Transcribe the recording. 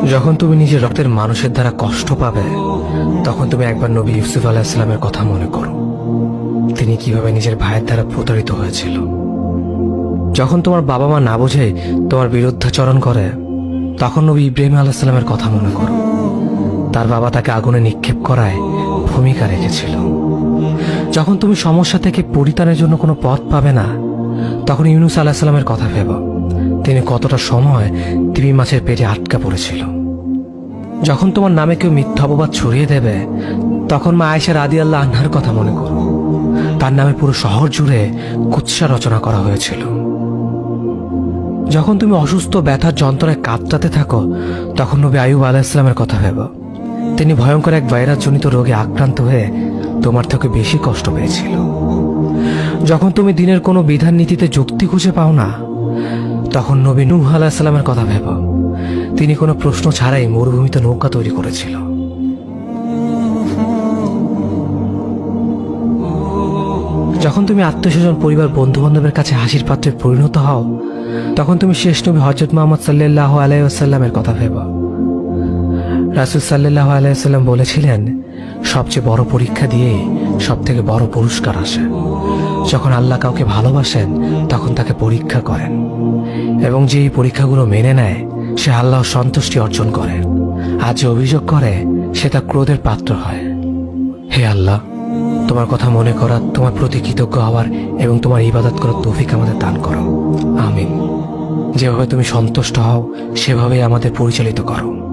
যখন তুমি নিজের রক্তের মানুষের দ্বারা কষ্ট পাবে, তখন তুমি একবার নবী ইউসুফ আলাইহিস সালামের কথা মনে করো। তিনি কিভাবে নিজের ভাইয়ের দ্বারা প্রতারিত হয়েছিল। যখন তোমার বাবা মা না বুঝে তোমার বিরুদ্ধাচরণ করে, তখন নবী ইব্রাহিম আলাইহিস সালামের কথা মনে করো। তার বাবা তাকে আগুনে নিক্ষেপ করায় ভূমিকা রেখেছিল। যখন তুমি সমস্যা থেকে পরিত্রাণের জন্য কোনো পথ পাবে না, তখন ইউনুস আলাইহিস সালামের কথা ভেবো। তিনি কতটা সময় তিমি মাছের পেটে আটকা পড়েছিল। যখন তোমার নামে কেউ মিথ্যা অপবাদ ছড়িয়ে দেবে, তখন মা আয়েশা রাদিয়াল্লাহু আনহার কথা মনে করো। তার নামে পুরো শহর জুড়ে কুৎসা রচনা করা হয়েছিল। যখন তুমি অসুস্থ ব্যথার যন্ত্রণায় কাঁদতে থাকো, তখন নবী আইয়ুব আলাইহিস সালামের কথা ভেবো। তিনি ভয়ঙ্কর এক ভাইরাসজনিত রোগে আক্রান্ত হয়ে তোমার থেকে বেশি কষ্ট পেয়েছিল। যখন তুমি দিনের কোনো বিধান নীতিতে যুক্তি খুঁজে পাও না, তখন নবী নূহ আলাইহিস সালামের কথা ভেবো। তিনি কোনো প্রশ্ন ছাড়াই মরুভূমিতে নৌকা তৈরি করেছিল। যখন তুমি আত্মীয়স্বজন, পরিবার, বন্ধু বান্ধবের কাছে হাসির পাত্রে পরিণত হও, তখন তুমি শেষ নবী হযরত মুহাম্মদ সাল্লাল্লাহু আলাইহি ওয়াসাল্লামের কথা ভেবো। রাসূল সাল্লাল্লাহু আলাইহি ওয়াসাল্লাম বলেছিলেন, সবচেয়ে বড় পরীক্ষা দিয়েই সবথেকে বড় পুরস্কার আসে। যখন আল্লাহ কাউকে ভালোবাসেন, তখন তাকে পরীক্ষা করেন, এবং যে এই পরীক্ষাগুলো মেনে নেয়, সে আল্লাহর সন্তুষ্টি অর্জন করে। আর যে অভিযোগ করে, সে তার ক্রোধের পাত্র হয়। হে আল্লাহ, তোমার কথা মনে করা, তোমার প্রতি কৃতজ্ঞ হওয়ার এবং তোমার ইবাদত করার তৌফিক আমাদের দান করো। আমিন। যেভাবে তুমি সন্তুষ্ট হও, সেভাবেই আমাদের পরিচালিত করো।